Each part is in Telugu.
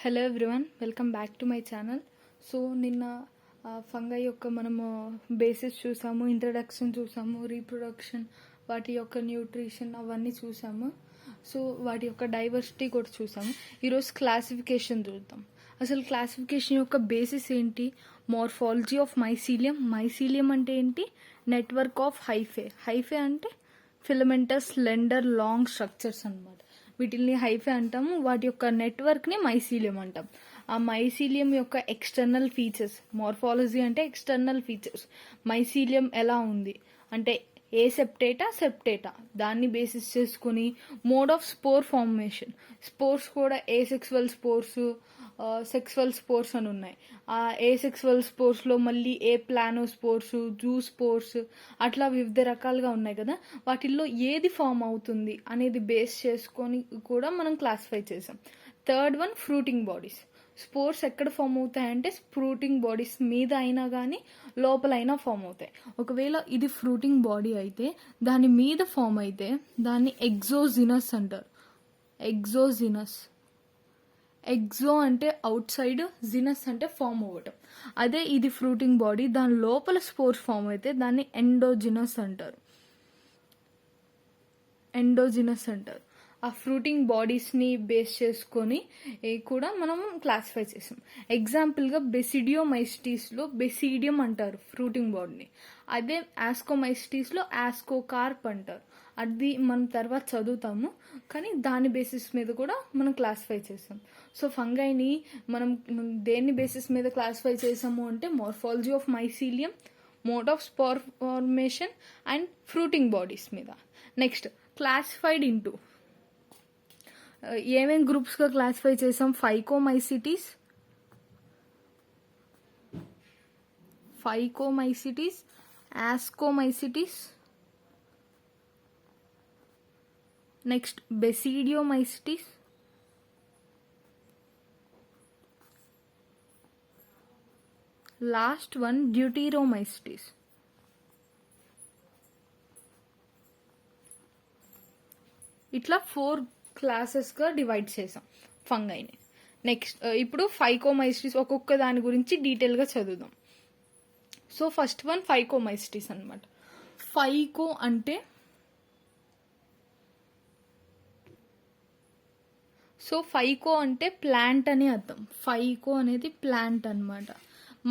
Hello everyone, welcome back to my channel. So నిన్న ఫంగై యొక్క మనము బేసిస్ చూసాము, ఇంట్రడక్షన్ చూసాము, రీప్రొడక్షన్, వాటి యొక్క న్యూట్రిషన్ అవన్నీ చూసాము. సో వాటి యొక్క డైవర్సిటీ కూడా చూసాము. ఈరోజు క్లాసిఫికేషన్ చూద్దాం. అసలు క్లాసిఫికేషన్ యొక్క బేసిస్ ఏంటి? Morphology of mycelium. మైసీలియం అంటే ఏంటి? Network of hyphae. హైఫే అంటే ఫిలమెంటస్ లెండర్ లాంగ్ స్ట్రక్చర్స్ అన్నమాట. వీటిని హైఫే అంటాము. వాటి యొక్క నెట్వర్క్ని మైసీలియం అంటాం. ఆ మైసీలియం యొక్క ఎక్స్టర్నల్ ఫీచర్స్, మార్ఫాలజీ అంటే ఎక్స్టర్నల్ ఫీచర్స్. మైసీలియం ఎలా ఉంది అంటే ఏ సెప్టేటా దాన్ని బేసిస్ చేసుకుని mode of spore formation. Spores కూడా asexual spores, sexual spores అని ఉన్నాయి. ఆ ఏ సెక్సువల్ స్పోర్స్లో మళ్ళీ aplanospores, zoospores, అట్లా వివిధ రకాలుగా ఉన్నాయి కదా. వాటిల్లో ఏది ఫామ్ అవుతుంది అనేది బేస్ చేసుకొని కూడా మనం క్లాసిఫై చేసాం. Third one fruiting bodies. Spores ఎక్కడ ఫామ్ అవుతాయంటే ఫ్రూటింగ్ బాడీస్ మీద అయినా కానీ లోపలైనా ఫామ్ అవుతాయి. ఒకవేళ ఇది ఫ్రూటింగ్ బాడీ అయితే దాని మీద ఫామ్ అయితే దాన్ని ఎగ్జోజినస్ అంటారు. ఎగ్జోజినస్. ఎగ్జో అంటే అవుట్ సైడ్, జినస్ అంటే ఫామ్ అవ్వటం. అదే ఇది ఫ్రూటింగ్ బాడీ, దాని లోపల స్పోర్స్ ఫామ్ అయితే దాన్ని ఎండోజినస్ అంటారు. ఎండోజినస్ అంటారు. ఆ ఫ్రూటింగ్ బాడీస్ని బేస్ చేసుకొని కూడా మనం క్లాసిఫై చేసాం. ఎగ్జాంపుల్గా బెసిడియోమైస్టీస్లో బెసిడియం అంటారు ఫ్రూటింగ్ బాడీని. అదే ఆస్కోమైస్టీస్లో ఆస్కోకార్ప్ అంటారు. అది మనం తర్వాత చదువుతాము, కానీ దాని బేసిస్ మీద కూడా మనం క్లాసిఫై చేసాం. సో ఫంగైని మనం దేన్ని బేసిస్ మీద క్లాసిఫై చేసాము అంటే morphology of mycelium, mode of spore formation and fruiting bodies మీద. నెక్స్ట్ క్లాసిఫైడ్ ఇంటూ ఏమేం గ్రూప్స్గా క్లాసిఫై చేసాం? ఫైకోమైసిటీస్, ఆస్కోమైసిటీస్, నెక్స్ట్ బెసిడియోమైసిటీస్, లాస్ట్ వన్ డ్యూటీరోమైసిటీస్. ఇట్లా 4 క్లాసెస్గా డివైడ్ చేసాం ఫంగైని. నెక్స్ట్ ఇప్పుడు ఫైకోమైసిటీస్ ఒక్కొక్క దాని గురించి డీటెయిల్గా చదువుదాం. సో ఫస్ట్ వన్ ఫైకోమైసిటీస్ అనమాట. ఫైకో అంటే ప్లాంట్ అని అర్థం. ఫైకో అనేది ప్లాంట్ అనమాట.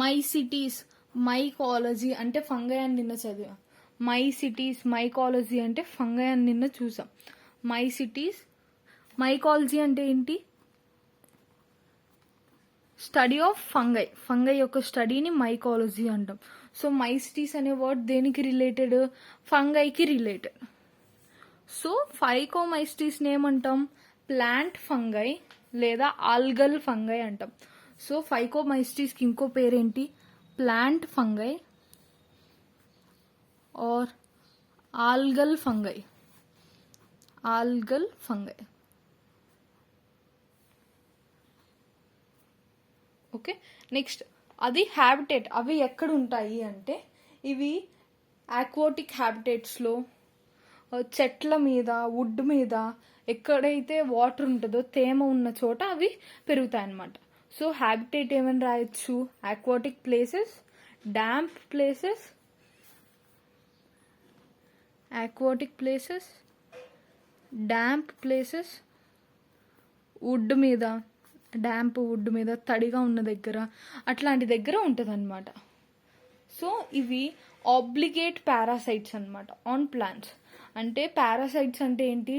మైసిటీస్, మైకాలజీ అంటే ఫంగై అని నిన్న చదివాం. మైసిటీస్, మైకాలజీ అంటే ఫంగై అని నిన్న చూసాం. మైసిటీస్, మైకాలజీ అంటే ఏంటి? Study of fungi. ఫంగై యొక్క స్టడీని మైకాలజీ అంటాం. సో మైసిటీస్ అనే వర్డ్ దేనికి రిలేటెడ్? ఫంగైకి రిలేటెడ్. సో ఫైకోమైసిటీస్ని ఏమంటాం? ప్లాంట్ ఫంగై లేదా ఆల్గల్ ఫంగై అంటాం. సో ఫైకోమైసిటీస్కి ఇంకో పేరేంటి? Plant fungi or algal fungi. Algal fungi. Okay. Next అది హ్యాబిటేట్. అవి ఎక్కడ ఉంటాయి అంటే ఇవి ఆక్వాటిక్ హ్యాబిటేట్స్లో, చెట్ల మీద, వుడ్ మీద, ఎక్కడైతే వాటర్ ఉంటుందో తేమ ఉన్న చోట అవి పెరుగుతాయి అన్నమాట. సో హ్యాబిటేట్ ఏమని రాయొచ్చు? Aquatic places, damp places, aquatic places, damp places, wood మీద, డాంప్ వుడ్ మీద, తడిగా ఉన్న దగ్గర, అట్లాంటి దగ్గర ఉంటుంది అనమాట. సో ఇవి ఆబ్లిగేట్ పారాసైట్స్ అనమాట ఆన్ ప్లాంట్స్. అంటే పారాసైట్స్ అంటే ఏంటి?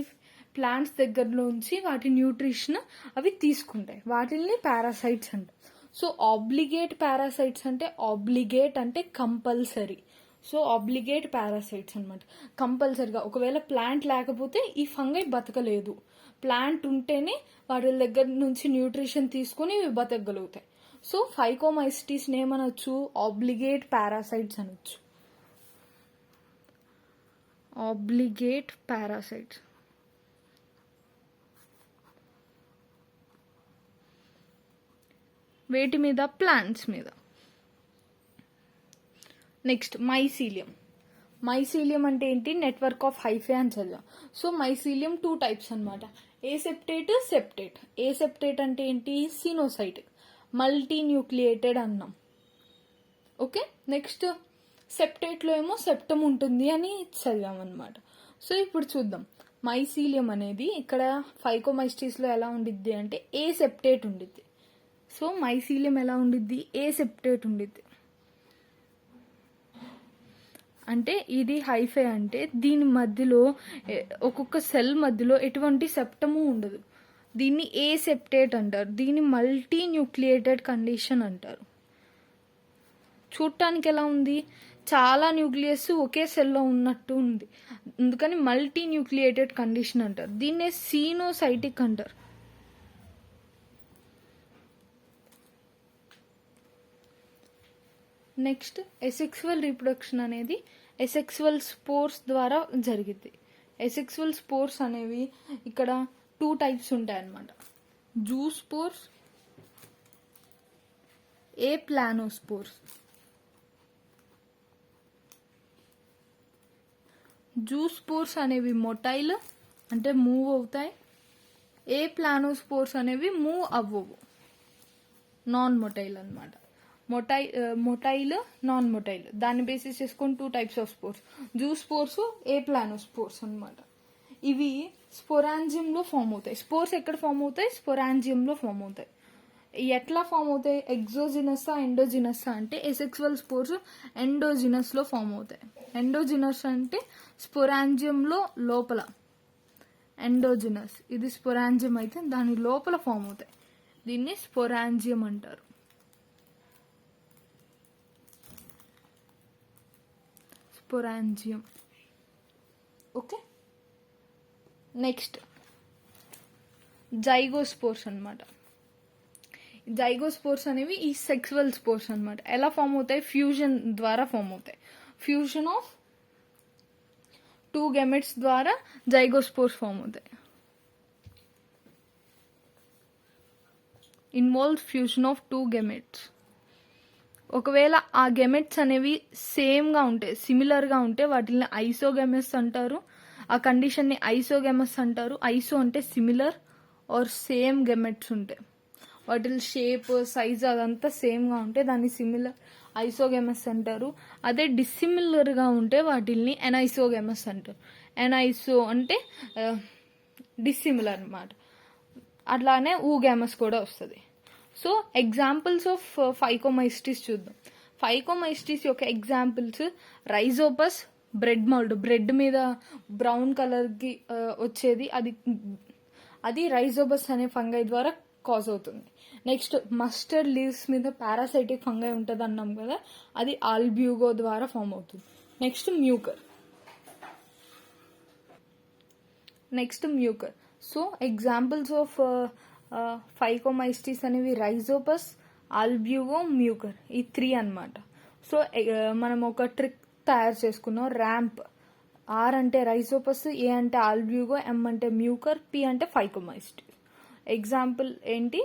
ప్లాంట్స్ దగ్గరలోంచి వాటి న్యూట్రిషన్ అవి తీసుకుంటాయి. వాటిని పారాసైట్స్ అంటారు. సో ఆబ్లిగేట్ పారాసైట్స్ అంటే, ఆబ్లిగేట్ అంటే కంపల్సరీ. సో ఆబ్లిగేట్ పారాసైట్స్ అనమాట. కంపల్సరీగా ఒకవేళ ప్లాంట్ లేకపోతే ఈ ఫంగై బతకలేదు. ప్లాంట్ ఉంటేనే వాటి దగ్గర నుంచి న్యూట్రిషన్ తీసుకుని ఇవి బతకగలుగుతాయి. సో ఫైకోమైసిటీస్ని ఏమనొచ్చు? ఆబ్లిగేట్ పారాసైట్స్ అనొచ్చు. Obligate parasites. వేటి మీద? ప్లాంట్స్ మీద. Next mycelium. మైసీలియం అంటే ఏంటి? నెట్వర్క్ ఆఫ్ హైఫే అని చదివాం. సో మైసీలియం 2 టైప్స్ అనమాట. ఏసెప్టేట్, సెప్టేట్. ఏసెప్టేట్ అంటే ఏంటి? సినోసైట్, మల్టీ న్యూక్లియేటెడ్ అన్నాం. ఓకే, నెక్స్ట్ సెప్టేట్లో ఏమో సెప్టమ్ ఉంటుంది అని చదివాం అనమాట. సో ఇప్పుడు చూద్దాం. మైసీలియం అనేది ఇక్కడ ఫైకోమైస్టీస్లో ఎలా ఉండిద్ది అంటే ఏ సెప్టేట్ ఉండిద్ది. సో మైసీలియం ఎలా ఉండిద్ది? ఏ సెప్టేట్ ఉండిద్ది. అంటే ఇది హైఫై అంటే దీని మధ్యలో ఒక్కొక్క సెల్ మధ్యలో ఎటువంటి సెప్టము ఉండదు. దీన్ని ఏ సెప్టేట్ అంటారు. దీన్ని మల్టీ న్యూక్లియేటెడ్ కండిషన్ అంటారు. చూడటానికి ఎలా ఉంది? చాలా న్యూక్లియస్ ఒకే సెల్లో ఉన్నట్టు ఉంది, అందుకని మల్టీ న్యూక్లియేటెడ్ కండిషన్ అంటారు. దీన్నే సీనోసైటిక్ అంటారు. నెక్స్ట్ ఎసెక్సువల్ రీప్రొడక్షన్ అనేది ఎసెక్సువల్ స్పోర్స్ ద్వారా జరిగింది. ఎసెక్సువల్ స్పోర్స్ అనేవి ఇక్కడ 2 టైప్స్ ఉంటాయన్నమాట. జూస్పోర్స్, ఏ ప్లానోస్పోర్స్. జూస్పోర్స్ అనేవి మొటైల్ అంటే మూవ్ అవుతాయి. ఏ ప్లానోస్పోర్స్ అనేవి మూవ్ అవ్వవు, నాన్ మొటైల్ అనమాట. మొటైల్, నాన్ మొటైల్, దాన్ని బేసిస్ చేసుకొని 2 టైప్స్ ఆఫ్ స్పోర్స్. జూస్పోర్స్, ఏ ప్లానోస్పోర్స్ అనమాట. ఇవి స్పోరాంజియంలో ఫామ్ అవుతాయి. స్పోర్స్ ఎక్కడ ఫామ్ అవుతాయి? స్పోరాంజియంలో ఫామ్ అవుతాయి. ఎట్లా ఫామ్ అవుతాయి? ఎగ్జోజినస్, ఎండోజినస్ అంటే ఎసెక్సువల్ స్పోర్స్ ఎండోజినస్ లో ఫామ్ అవుతాయి. ఎండోజినస్ అంటే స్పోరాంజియంలో లోపల, ఎండోజినస్ ఇది స్పోరాంజియం అయితే దాని లోపల ఫామ్ అవుతాయి. దీన్ని స్పోరాంజియం అంటారు. స్పోరాంజియం. ఓకే, నెక్స్ట్ జైగోస్పోర్స్ అనమాట. జైగోస్పోర్స్ అనేవి ఈ సెక్సువల్ స్పోర్స్ అనమాట. ఎలా ఫామ్ అవుతాయి? ఫ్యూజన్ ద్వారా ఫామ్ అవుతాయి. ఫ్యూజన్ ఆఫ్ 2 గెమెట్స్ ద్వారా జైగోస్పోర్స్ ఫామ్ అవుతాయి. Involves fusion of 2 గెమెట్స్. ఒకవేళ ఆ గెమెట్స్ అనేవి సేమ్గా ఉంటే, సిమిలర్గా ఉంటే వాటిని ఐసోగెమస్ అంటారు. ఆ కండిషన్ని ఐసోగెమస్ అంటారు. ఐసో అంటే సిమిలర్ ఆర్ సేమ్ గెమెట్స్ ఉంటాయి, వాటి షేప్, సైజ్ అదంతా సేమ్గా ఉంటే దాన్ని సిమిలర్ ఐసోగెమస్ అంటారు. అదే డిస్సిమిలర్గా ఉంటే వాటిల్ని ఎనైసోగెమస్ అంటారు. ఎనైసో అంటే డిస్సిమిలర్ అనమాట. అట్లానే ఊగెమస్ కూడా వస్తుంది. సో ఎగ్జాంపుల్స్ ఆఫ్ ఫైకోమైస్టిస్ చూద్దాం. ఫైకోమైస్టిస్ యొక్క examples Rhizopus, bread mould, bread మీద బ్రౌన్ కలర్కి వచ్చేది, అది రైజోపస్ అనే ఫంగై ద్వారా కాజ్ అవుతుంది. నెక్స్ట్ మస్టర్డ్ లీవ్స్ మీద పారాసైటిక్ ఫంగై ఉంటుంది అన్నాం కదా, అది ఆల్బ్యూగో ద్వారా ఫామ్ అవుతుంది. Next Mucor. So examples of Phycomycetes అనేవి రైజోపస్, ఆల్బ్యూగో, మ్యూకర్, ఈ 3 అనమాట. సో మనం ఒక ట్రిక్ తయారు చేసుకున్నాం. ర్యాంప్. ఆర్ అంటే రైజోపస్, ఏ అంటే ఆల్బ్యూగో, ఎం అంటే మ్యూకర్, పి అంటే ఫైకోమైస్టిస్. ఎగ్జాంపుల్ ఏంటి?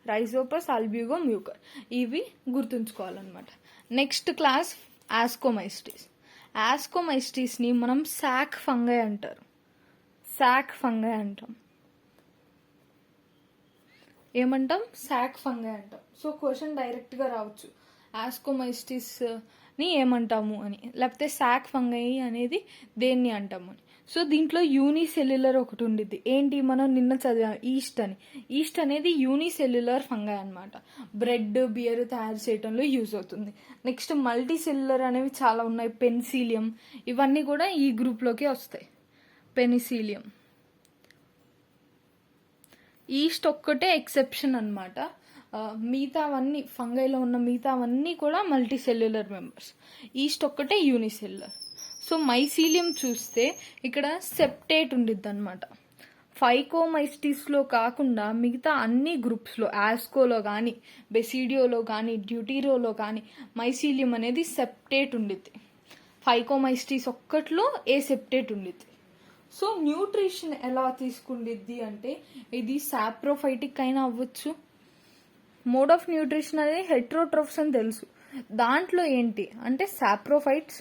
Rhizopus, Albugo, Mucor. ఇవి గుర్తుంచుకోవాలన్నమాట. Next class ఆస్కోమైస్టిస్. ఆస్కోమైస్టిస్ని మనం సాక్ ఫంగై అంటారు. సాక్ ఫంగై అంటాం. ఏమంటాం? సాక్ ఫంగై అంటాం. సో క్వశ్చన్ డైరెక్ట్గా రావచ్చు, ఆస్కోమైస్టిస్ని ఏమంటాము అని, లేకపోతే సాక్ ఫంగై అనేది దేన్ని అంటాము అని. సో దీంట్లో యూనిసెల్యులర్ ఒకటి ఉండిద్ది. ఏంటి? మనం నిన్న చదివాం ఈస్ట్ అని. ఈస్ట్ అనేది యూనిసెల్యులర్ ఫంగై అనమాట. బ్రెడ్, బియర్ తయారు చేయడంలో యూజ్ అవుతుంది. నెక్స్ట్ మల్టీ సెల్యులర్ అనేవి చాలా ఉన్నాయి. పెన్సిలియం, ఇవన్నీ కూడా ఈ గ్రూప్లోకి వస్తాయి. పెనిసిలియం. ఈస్ట్ ఒక్కటే ఎక్సెప్షన్ అనమాట. మిగతావన్నీ ఫంగైలో ఉన్న మిగతావన్నీ కూడా మల్టీ సెల్యులర్ మెంబర్స్. ఈస్ట్ ఒక్కటే యూనిసెల్యులర్. సో మైసీలియం చూస్తే ఇక్కడ సెప్టేట్ ఉండిద్ది అనమాట. ఫైకోమైస్టిస్లో కాకుండా మిగతా అన్ని గ్రూప్స్లో, ఆస్కోలో కానీ, బెసిడియోలో కానీ, డ్యూటీరోలో కానీ మైసీలియం అనేది సెప్టేట్ ఉండిద్ది. ఫైకోమైస్టిస్ ఒక్కట్లో ఏ సెప్టేట్ ఉండిద్ది. సో న్యూట్రిషన్ ఎలా తీసుకుండిద్ది అంటే ఇది సాప్రోఫైటిక్ అయినా అవ్వచ్చు. మోడ్ ఆఫ్ న్యూట్రిషన్ అనేది హెట్రోట్రోఫ్స్ అని తెలుసు. దాంట్లో ఏంటి అంటే సాప్రోఫైట్స్,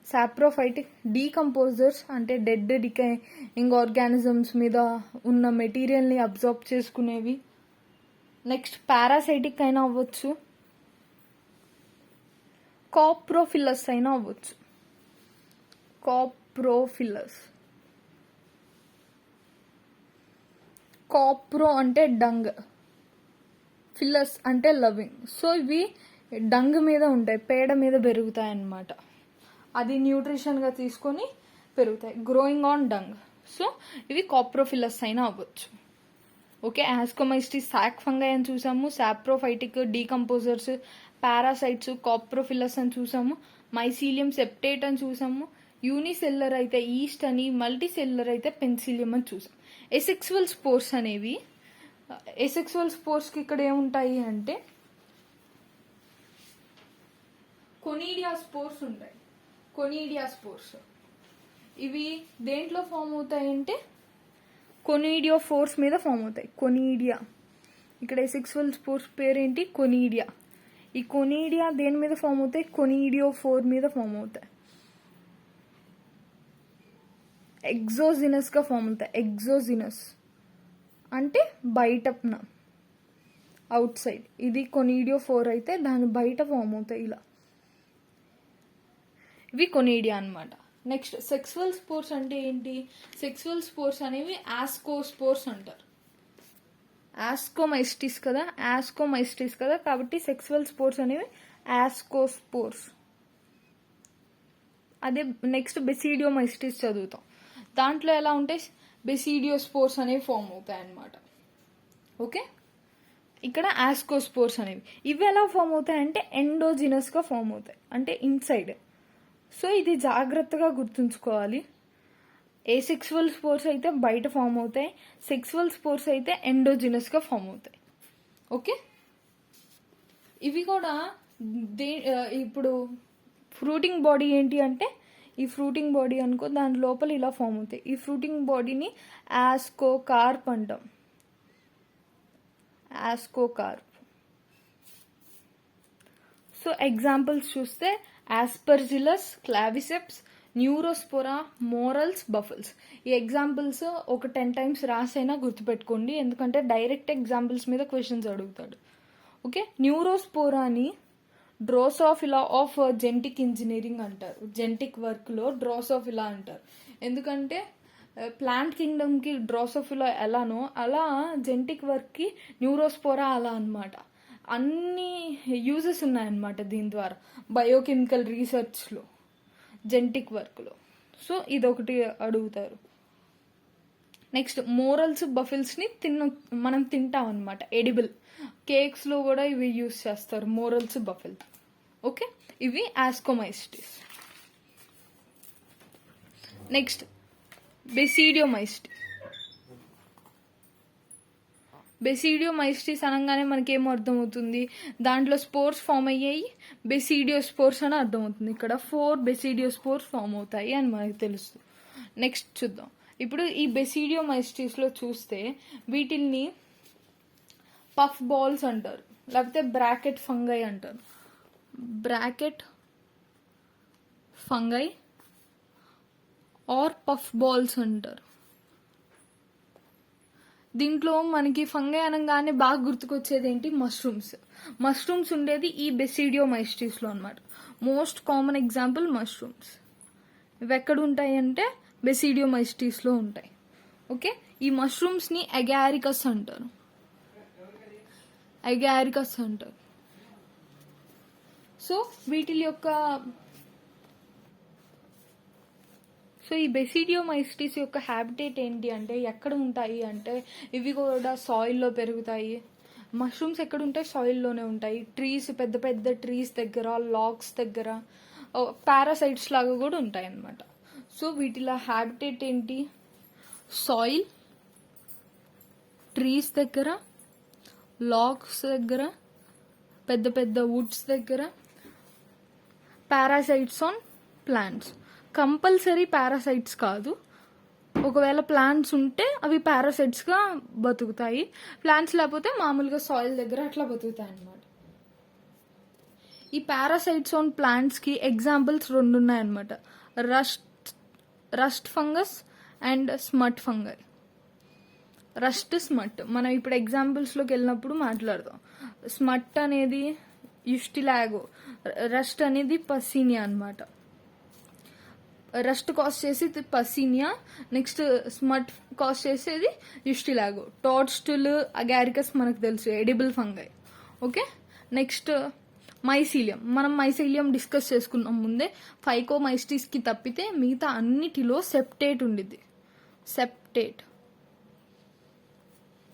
సాప్రోఫైటిక్ డీకంపోజర్స్ అంటే డెడ్ డికైయింగ్ ఆర్గానిజమ్స్ మీద ఉన్న మెటీరియల్ని అబ్జర్వ్ చేసుకునేవి. నెక్స్ట్ పారాసైటిక్ అయినా అవ్వచ్చు, కాప్రోఫిల్లస్ అయినా అవ్వచ్చు. కాప్రో అంటే డంగ్, ఫిల్లస్ అంటే లవింగ్. సో ఇవి డంగ్ మీద ఉంటాయి, పేడ మీద పెరుగుతాయి అన్నమాట. అది న్యూట్రిషన్గా తీసుకొని పెరుగుతాయి, గ్రోయింగ్ ఆన్ డంగ్. సో ఇవి కాప్రోఫిల్లస్ అయినా అవ్వచ్చు. ఓకే, యాస్కోమైస్టిస్ సాక్ ఫంగై అని చూసాము, సాప్రోఫైటిక్ డీకంపోజర్స్, పారాసైట్స్, కాప్రోఫిల్లస్ అని చూసాము, మైసీలియం సెప్టేట్ అని చూసాము, యూనిసెల్లర్ అయితే ఈస్ట్ అని, మల్టీసెల్లర్ అయితే పెన్సిలియం అని చూసాం. ఎసెక్సువల్ స్పోర్స్ అనేవి, ఎసెక్సువల్ స్పోర్స్కి ఇక్కడ ఏముంటాయి అంటే కొనీడియా స్పోర్స్ ఉంటాయి. కొనీడియా స్పోర్స్ ఇవి దేంట్లో ఫామ్ అవుతాయి అంటే కొనీడియో ఫోర్స్ మీద ఫామ్ అవుతాయి. కొనీడియా, ఇక్కడ ఎసెక్సువల్ స్పోర్స్ పేరేంటి? కొనీడియా. ఈ కొనీడియా దేని మీద ఫామ్ అవుతాయి? కొనీడియో ఫోర్ మీద ఫామ్ అవుతాయి. ఎగ్జోజినస్గా ఫామ్ అవుతాయి. ఎగ్జోజినస్ అంటే బయట, అవుట్ సైడ్. ఇది కొనీడియో ఫోర్ అయితే దాని బయట ఫామ్ అవుతాయి ఇలా. ఇవి కొనీడియా అనమాట. నెక్స్ట్ సెక్సువల్ స్పోర్స్ అంటే ఏంటి? సెక్సువల్ స్పోర్స్ అనేవి ఆస్కోస్పోర్స్ అంటారు. ఆస్కోమైస్టిస్ కదా, కాబట్టి సెక్సువల్ స్పోర్స్ అనేవి ఆస్కోస్పోర్స్. అదే నెక్స్ట్ బెసిడియోమైస్టిస్ చదువుతాం, దాంట్లో ఎలా ఉంటాయి? బెసిడియోస్పోర్స్ అనేవి ఫామ్ అవుతాయి అన్నమాట. ఓకే, ఇక్కడ ఆస్కోస్పోర్స్ అనేవి. ఇవి ఎలా ఫామ్ అవుతాయి అంటే ఎండోజినస్గా ఫామ్ అవుతాయి, అంటే ఇన్సైడ్. సో ఇది జాగ్రత్తగా గుర్తుంచుకోవాలి. ఏసెక్సువల్ స్పోర్స్ అయితే బయట ఫామ్ అవుతాయి, సెక్సువల్ స్పోర్స్ అయితే ఎండోజినస్గా ఫామ్ అవుతాయి. ఓకే, ఇవి కూడా ఇప్పుడు ఫ్రూటింగ్ బాడీ ఏంటి అంటే, ఈ ఫ్రూటింగ్ బాడీ అనుకో, దాని లోపల ఇలా ఫామ్ అవుతాయి. ఈ ఫ్రూటింగ్ బాడీని ఆస్కోకార్ప్ అంటాం. ఆస్కోకార్ప్. సో ఎగ్జాంపుల్స్ చూస్తే Aspergillus, Claviceps, Neurospora, morels, truffles. ఈ ఎగ్జాంపుల్స్ ఒక 10 times రాసైనా గుర్తుపెట్టుకోండి, ఎందుకంటే డైరెక్ట్ ఎగ్జాంపుల్స్ మీద క్వశ్చన్స్ అడుగుతాడు. ఓకే, న్యూరోస్పోరాని డ్రోసోఫిలా ఆఫ్ జెనెటిక్ ఇంజనీరింగ్ అంటారు. జెనెటిక్ వర్క్లో డ్రోసోఫిలా అంటారు, ఎందుకంటే ప్లాంట్ కింగ్డమ్కి డ్రోసోఫిలా ఎలానో అలా జెనెటిక్ వర్క్కి న్యూరోస్పోరా అలా అనమాట. అన్ని యూజెస్ ఉన్నాయన్నమాట దీని ద్వారా బయోకెమికల్ రీసెర్చ్లో, జెనెటిక్ వర్క్లో. సో ఇదొకటి అడుగుతారు. నెక్స్ట్ మోరల్స్, బఫిల్స్ని మనం తింటాం అనమాట, ఎడిబుల్. కేక్స్లో కూడా ఇవి యూజ్ చేస్తారు, మోరల్స్, బఫిల్. ఓకే, ఇవి ఆస్కోమైస్టిస్. నెక్స్ట్ బెసిడియోమైస్టిస్. బెసిడియోమైస్టిస్ అనగానే మనకేమో అర్థమవుతుంది? దాంట్లో స్పోర్స్ ఫామ్ అయ్యాయి, బెసిడియోస్పోర్స్ అని అర్థమవుతుంది. ఇక్కడ 4 బెసిడియోస్పోర్స్ ఫామ్ అవుతాయి అని మనకు తెలుస్తుంది. నెక్స్ట్ చూద్దాం. ఇప్పుడు ఈ బెసిడియోమైస్టిస్లో చూస్తే వీటిల్ని పఫ్ బాల్స్ అంటారు, లేకపోతే బ్రాకెట్ ఫంగై అంటారు. Bracket fungi or puff balls అంటారు. దీంట్లో మనకి ఫంగై అనగానే బాగా గుర్తుకొచ్చేది ఏంటి? మష్రూమ్స్. మష్రూమ్స్ ఉండేది ఈ బెసిడియోమైస్టిస్లో అనమాట. Most common example mushrooms. ఇవి ఎక్కడ ఉంటాయి అంటే బెసిడియోమైస్టిస్లో ఉంటాయి. ఓకే, ఈ మష్రూమ్స్ని అగారికస్ అంటారు. సో వీటి యొక్క ఈ బెసిడియోమైస్టిస్ యొక్క హ్యాబిటేట్ ఏంటి అంటే, ఎక్కడ ఉంటాయి అంటే ఇవి కూడా సాయిల్లో పెరుగుతాయి. మష్రూమ్స్ ఎక్కడ ఉంటాయి? సాయిల్లోనే ఉంటాయి. ట్రీస్, పెద్ద పెద్ద ట్రీస్ దగ్గర, లాగ్స్ దగ్గర పారాసైట్స్ లాగా కూడా ఉంటాయి అన్నమాట. సో వీటిలో హ్యాబిటేట్ ఏంటి? సాయిల్, ట్రీస్ దగ్గర, లాగ్స్ దగ్గర, పెద్ద పెద్ద వుడ్స్ దగ్గర, parasites on plants. Compulsory parasites కాదు, ఒకవేళ ప్లాంట్స్ ఉంటే అవి పారాసైట్స్గా బతుకుతాయి, ప్లాంట్స్ లేకపోతే మామూలుగా సాయిల్ దగ్గర అట్లా బతుకుతాయి అన్నమాట. ఈ పారాసైట్స్ ఆన్ ప్లాంట్స్కి ఎగ్జాంపుల్స్ 2 ఉన్నాయన్నమాట. Rust fungus and smut fungi. Rust, smut మనం ఇప్పుడు ఎగ్జాంపుల్స్లోకి వెళ్ళినప్పుడు మాట్లాడదాం. స్మట్ అనేది యుస్టిలాగో, రస్ట్ అనేది పసీనియా అనమాట. రస్ట్ కాస్ట్ చేసి పసీనియా, నెక్స్ట్ స్మట్ కాస్ట్ చేసేది యుస్టిలాగో. టోడ్స్టుల్, అగారికస్ మనకు తెలుసు edible fungi. Okay, next mycelium. మనం మైసీలియం డిస్కస్ చేసుకున్నాం ముందే. ఫైకోమైస్టిస్కి తప్పితే మిగతా అన్నిటిలో సెప్టేట్ ఉండిద్ది. సెప్టేట్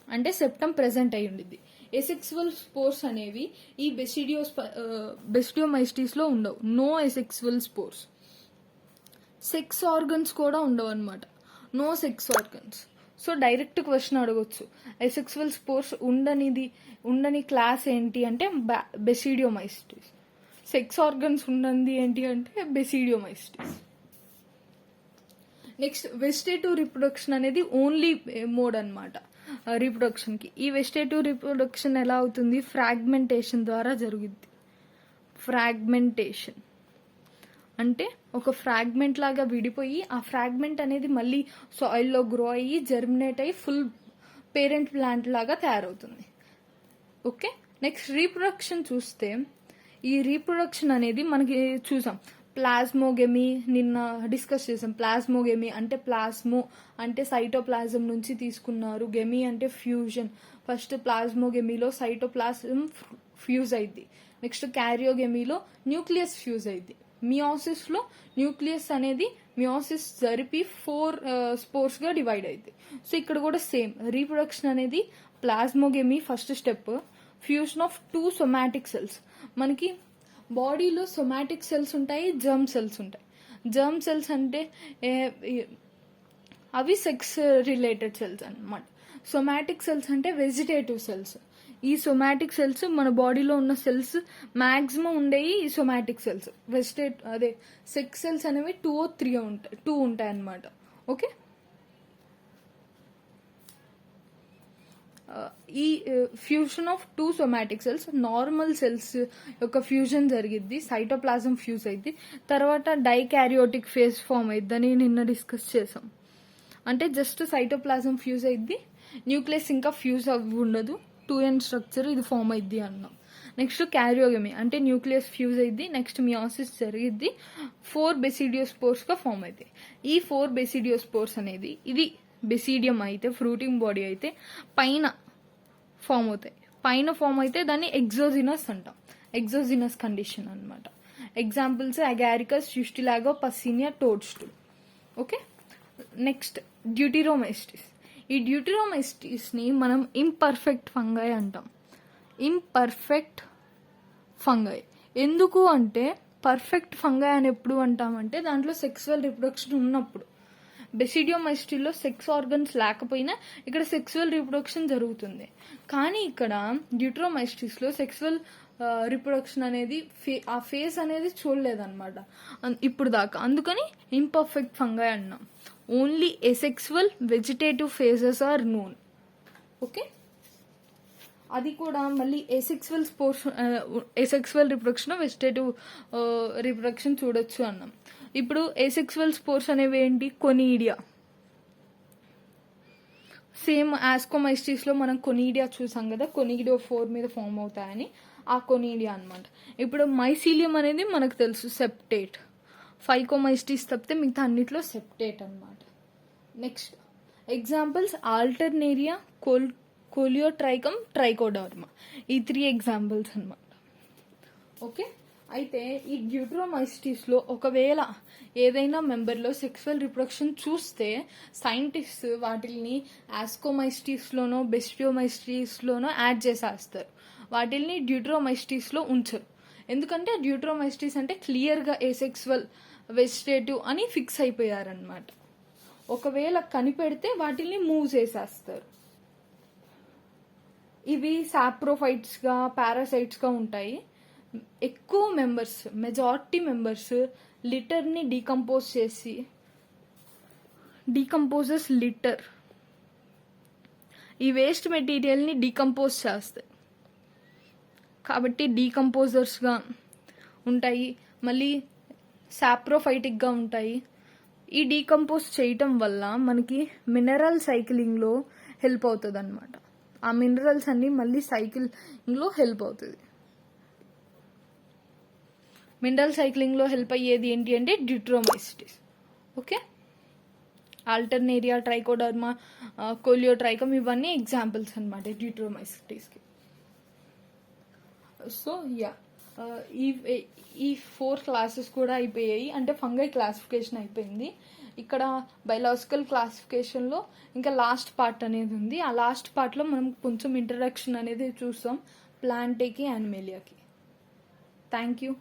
అంటే సెప్టమ్ ప్రెజెంట్ అయి ఉండిద్ది. ఎసెక్సువల్ స్పోర్స్ అనేవి ఈ బెసిడియోమైస్టిస్లో ఉండవు. No asexual spores. Sex organs కూడా ఉండవు అనమాట. No sex organs. So direct question అడగొచ్చు, ఎసెక్సువల్ స్పోర్స్ ఉండని క్లాస్ ఏంటి అంటే బెసిడియోమైస్టిస్. సెక్స్ ఆర్గన్స్ ఉండనిది ఏంటి అంటే బెసిడియోమైస్టిస్. నెక్స్ట్ వెజిటేటివ్ రిప్రొడక్షన్ అనేది ఓన్లీ మోడ్ అనమాట రీప్రొడక్షన్కి. ఈ వెజిటేటివ్ రీప్రొడక్షన్ ఎలా అవుతుంది? ఫ్రాగ్మెంటేషన్ ద్వారా జరుగుద్ది. ఫ్రాగ్మెంటేషన్ అంటే ఒక ఫ్రాగ్మెంట్ లాగా విడిపోయి ఆ ఫ్రాగ్మెంట్ అనేది మళ్ళీ సాయిల్లో గ్రో అయ్యి జర్మినేట్ అయ్యి ఫుల్ పేరెంట్ ప్లాంట్ లాగా తయారవుతుంది. ఓకే, నెక్స్ట్ రీప్రొడక్షన్ చూస్తే ఈ రీప్రొడక్షన్ అనేది మనకి చూసాం. ప్లాస్మోగెమీ నిన్న డిస్కస్ చేసాం. ప్లాస్మోగెమీ అంటే ప్లాస్మో అంటే సైటోప్లాజం నుంచి తీసుకున్నారు, గెమీ అంటే ఫ్యూజన్. ఫస్ట్ ప్లాస్మోగెమీలో సైటోప్లాజం ఫ్యూజ్ అయింది. నెక్స్ట్ క్యారియోగెమీలో న్యూక్లియస్ ఫ్యూజ్ అయింది. మియోసిస్లో న్యూక్లియస్ అనేది మియోసిస్ జరిపి 4 స్పోర్స్గా డివైడ్ అయింది. సో ఇక్కడ కూడా సేమ్ రీప్రొడక్షన్ అనేది plasmogamy first step, fusion of 2 somatic cells. మనకి బాడీలో సొమాటిక్ సెల్స్ ఉంటాయి, జర్మ్ సెల్స్ ఉంటాయి. జర్మ్ సెల్స్ అంటే అవి సెక్స్ రిలేటెడ్ సెల్స్ అన్నమాట. సొమాటిక్ సెల్స్ అంటే వెజిటేటివ్ సెల్స్. ఈ సొమాటిక్ సెల్స్ మన బాడీలో ఉన్న సెల్స్ మ్యాక్సిమం ఉండేవి ఈ సొమాటిక్ సెల్స్. అదే సెక్స్ సెల్స్ అనేవి 2 or 3 ఉంటాయి, 2 ఉంటాయి అన్నమాట. ఓకే, ఈ fusion of 2 somatic cells, normal cells యొక్క ఫ్యూజన్ జరిగిద్ది, సైటోప్లాజం ఫ్యూజ్ అయింది. తర్వాత డైకారియోటిక్ ఫేజ్ ఫామ్ అయిద్దని నిన్న డిస్కస్ చేసాం. అంటే జస్ట్ సైటోప్లాజం ఫ్యూజ్ అయింది, న్యూక్లియస్ ఇంకా ఫ్యూజ్ అవ్వి ఉండదు, 2n స్ట్రక్చర్ ఇది ఫామ్ అయింది అన్నాం. నెక్స్ట్ క్యారియోగమీ అంటే న్యూక్లియస్ ఫ్యూజ్ అయింది, నెక్స్ట్ మియోసిస్ జరిగిద్ది, 4 బెసిడియోస్పోర్స్గా ఫామ్ అవుతాయి. ఈ 4 బెసిడియోస్పోర్స్ అనేది ఇది బెసిడియం అయితే, ఫ్రూటింగ్ బాడీ అయితే పైన ఫామ్ అవుతాయి. పైన ఫామ్ అయితే దాన్ని ఎగ్జోజినస్ అంటాం. ఎగ్జోజినస్ కండిషన్ అనమాట. Examples Agaricus, Ustilago, Puccinia, toadstool. Okay, next Deuteromycetes. ఈ డ్యూటిరోమైస్టిస్ని మనం ఇంపర్ఫెక్ట్ ఫంగై అంటాం. ఇంపర్ఫెక్ట్ ఫంగై ఎందుకు అంటే, పర్ఫెక్ట్ ఫంగై అని ఎప్పుడు అంటామంటే దాంట్లో సెక్సువల్ రిప్రొడక్షన్ ఉన్నప్పుడు. బెసిడియోమైస్టిస్లో సెక్స్ ఆర్గన్స్ లేకపోయినా ఇక్కడ సెక్సువల్ రిప్రొడక్షన్ జరుగుతుంది. కానీ ఇక్కడ డ్యూటిరోమైస్టిస్లో సెక్సువల్ రిప్రొడక్షన్ అనేది ఆ ఫేస్ అనేది చూడలేదన్నమాట ఇప్పుడు దాకా. అందుకని ఇంపర్ఫెక్ట్ ఫంగై అన్నాం. Only asexual vegetative phases are known. Okay, అది కూడా మళ్ళీ ఎసెక్సువల్ రిప్రొడక్షన్, వెజిటేటివ్ రిప్రొడక్షన్ చూడొచ్చు అన్నాం. ఇప్పుడు ఎసెక్సువల్ స్పోర్స్ అనేవి ఏంటి? కొనీడియా. సేమ్ ఆస్కోమైస్టిస్లో మనం కొనీడియా చూసాం కదా, కొనీడియో 4 మీద ఫామ్ అవుతాయని, ఆ కొనీడియా అనమాట. ఇప్పుడు మైసీలియం అనేది మనకు తెలుసు సెప్టేట్. ఫైకోమైస్టిస్ తప్పితే మిగతా అన్నిట్లో సెప్టేట్ అనమాట. Next examples Alternaria, Colletotrichum, Trichoderma. ఈ 3 ఎగ్జాంపుల్స్ అనమాట. ఓకే, అయితే ఈ డ్యూటిరోమైస్టిస్లో ఒకవేళ ఏదైనా మెంబర్లో సెక్సువల్ రిప్రొడక్షన్ చూస్తే సైంటిస్ట్ వాటిల్ని ఆస్కోమైస్టిస్లోనో బెసిడియోమైస్టిస్లోనో యాడ్ చేసేస్తారు. వాటిల్ని డ్యూటిరోమైస్టిస్లో ఉంచరు. ఎందుకంటే డ్యూటిరోమైస్టిస్ అంటే క్లియర్గా ఏసెక్సువల్ వెజిటేటివ్ అని ఫిక్స్ అయిపోయారనమాట. ఒకవేళ కనిపెడితే వాటిల్ని మూవ్ చేసేస్తారు. ఇవి సాప్రోఫైట్స్గా, పారాసైట్స్గా ఉంటాయి. ఎక్కువ మెంబర్స్, మెజారిటీ మెంబర్స్ లిటర్ని డీకంపోజ్ చేసి, డీకంపోజెస్ లిటర్, ఈ వేస్ట్ మెటీరియల్ని డీకంపోజ్ చేస్తాయి. కాబట్టి డీకంపోజర్స్గా ఉంటాయి, మళ్ళీ సాప్రోఫైటిక్గా ఉంటాయి. ఈ డీకంపోజ్ చేయటం వల్ల మనకి మినరల్ సైక్లింగ్లో హెల్ప్ అవుతుంది అనమాట. ఆ మినరల్స్ అన్నీ మళ్ళీ సైక్లింగ్లో హెల్ప్ అవుతుంది. మినరల్ సైక్లింగ్లో హెల్ప్ అయ్యేది ఏంటి అంటే డ్యూట్రోమైసిటీస్. ఓకే, ఆల్టర్నేరియా, ట్రైకోడర్మా, కోలియోట్రైకమ్ ఇవన్నీ ఎగ్జాంపుల్స్ అనమాట డ్యూట్రోమైసిటీస్కి. సో యా, ఈ 4 క్లాసెస్ కూడా అయిపోయాయి. అంటే ఫంగై క్లాసిఫికేషన్ అయిపోయింది. ఇక్కడ బయలాజికల్ క్లాసిఫికేషన్లో ఇంకా లాస్ట్ పార్ట్ అనేది ఉంది. ఆ లాస్ట్ పార్ట్లో మనం కొంచెం ఇంట్రడక్షన్ అనేది చూస్తాం ప్లాంటేకి, యానిమేలియాకి. Thank you.